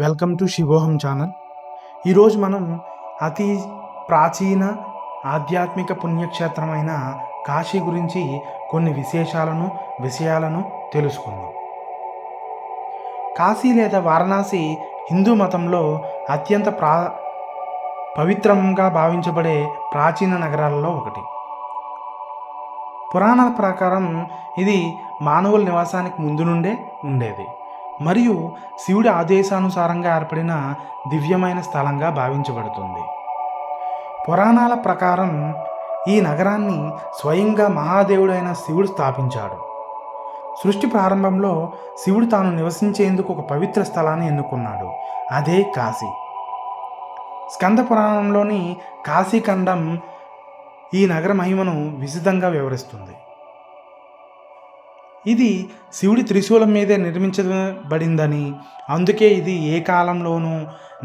Welcome to Shivoham channel. ఈరోజు మనం అతి ప్రాచీన ఆధ్యాత్మిక పుణ్యక్షేత్రమైన కాశీ గురించి కొన్ని విషయాలను తెలుసుకుందాం. కాశీ లేదా వారణాసి హిందూ మతంలో అత్యంత పవిత్రంగా భావించబడే ప్రాచీన నగరాలలో ఒకటి. పురాణాల ప్రకారం ఇది మానవుల నివాసానికి ముందు నుండే ఉండేది మరియు శివుడి ఆదేశానుసారంగా ఏర్పడిన దివ్యమైన స్థలంగా భావించబడుతుంది. పురాణాల ప్రకారం ఈ నగరాన్ని స్వయంగా మహాదేవుడైన శివుడు స్థాపించాడు. సృష్టి ప్రారంభంలో శివుడు తాను నివసించేందుకు ఒక పవిత్ర స్థలాన్ని ఎన్నుకున్నాడు. అదే కాశీ. స్కంద పురాణంలోని కాశీఖండం ఈ నగర మహిమను విశదంగా వివరిస్తుంది. ఇది శివుడి త్రిశూలం మీదే నిర్మించబడిందని, అందుకే ఇది ఏ కాలంలోనూ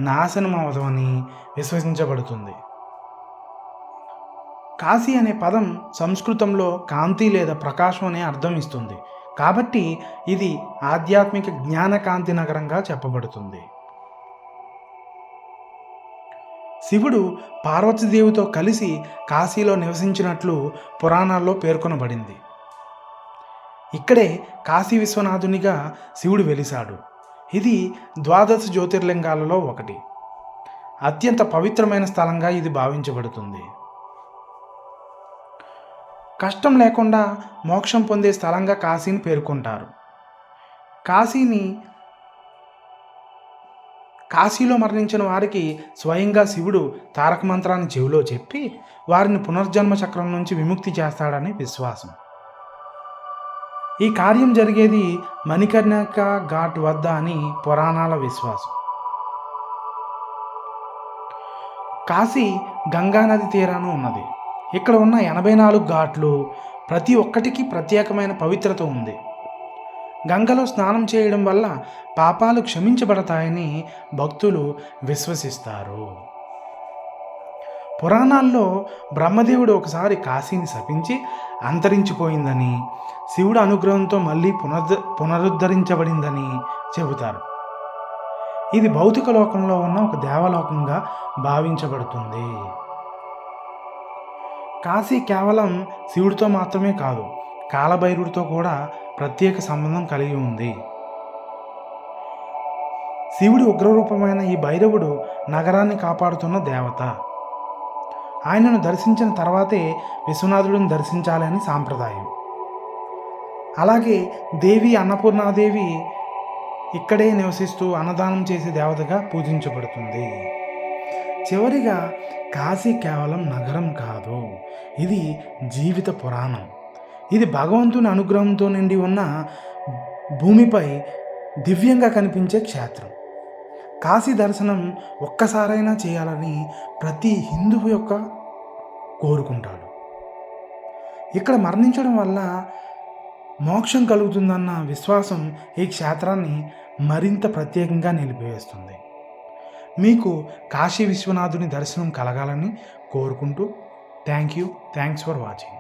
నాశనం అవదని విశ్వసించబడుతుంది. కాశీ అనే పదం సంస్కృతంలో కాంతి లేదా ప్రకాశం అనే అర్థం ఇస్తుంది. కాబట్టి ఇది ఆధ్యాత్మిక జ్ఞానకాంతి నగరంగా చెప్పబడుతుంది. శివుడు పార్వతీదేవితో కలిసి కాశీలో నివసించినట్లు పురాణాల్లో పేర్కొనబడింది. ఇక్కడే కాశీ విశ్వనాథునిగా శివుడు వెలిశాడు. ఇది 12 జ్యోతిర్లింగాలలో ఒకటి. అత్యంత పవిత్రమైన స్థలంగా ఇది భావించబడుతుంది. కష్టం లేకుండా మోక్షం పొందే స్థలంగా కాశీని పేర్కొంటారు. కాశీలో మరణించిన వారికి స్వయంగా శివుడు తారక మంత్రాన్ని చెవిలో చెప్పి వారిని పునర్జన్మ చక్రం నుంచి విముక్తి చేస్తాడని విశ్వాసం. ఈ కార్యం జరిగేది మణికర్ణిక ఘాట్ వద్ద అని పురాణాల విశ్వాసం. కాశీ గంగానది తీరాన ఉన్నది. ఇక్కడ ఉన్న 84 ఘాట్లు ప్రతి ఒక్కటికి ప్రత్యేకమైన పవిత్రత ఉంది. గంగలో స్నానం చేయడం వల్ల పాపాలు క్షమించబడతాయని భక్తులు విశ్వసిస్తారు. పురాణాల్లో బ్రహ్మదేవుడు ఒకసారి కాశీని శపించి అంతరించిపోయిందని, శివుడు అనుగ్రహంతో మళ్ళీ పునరుద్ధరించబడిందని చెబుతారు. ఇది భౌతిక లోకంలో ఉన్న ఒక దేవలోకంగా భావించబడుతుంది. కాశీ కేవలం శివుడితో మాత్రమే కాదు, కాలభైరుడితో కూడా ప్రత్యేక సంబంధం కలిగి ఉంది. శివుడి ఉగ్రరూపమైన ఈ భైరవుడు నగరాన్ని కాపాడుతున్న దేవత. ఆయనను దర్శించిన తర్వాతే విశ్వనాథుడిని దర్శించాలని సాంప్రదాయం. అలాగే దేవి అన్నపూర్ణాదేవి ఇక్కడే నివసిస్తూ అన్నదానం చేసే దేవతగా పూజించబడుతుంది. చివరిగా కాశీ కేవలం నగరం కాదు, ఇది జీవిత పురాణం. ఇది భగవంతుని అనుగ్రహంతో నిండి ఉన్న భూమిపై దివ్యంగా కనిపించే క్షేత్రం. కాశీ దర్శనం ఒక్కసారైనా చేయాలని ప్రతి హిందువు కోరుకుంటాడు. ఇక్కడ మరణించడం వల్ల మోక్షం కలుగుతుందన్న విశ్వాసం ఈ క్షేత్రాన్ని మరింత ప్రత్యేకంగా నిలిపివేస్తుంది. మీకు కాశీ విశ్వనాథుని దర్శనం కలగాలని కోరుకుంటూ థ్యాంక్స్ ఫర్ వాచింగ్.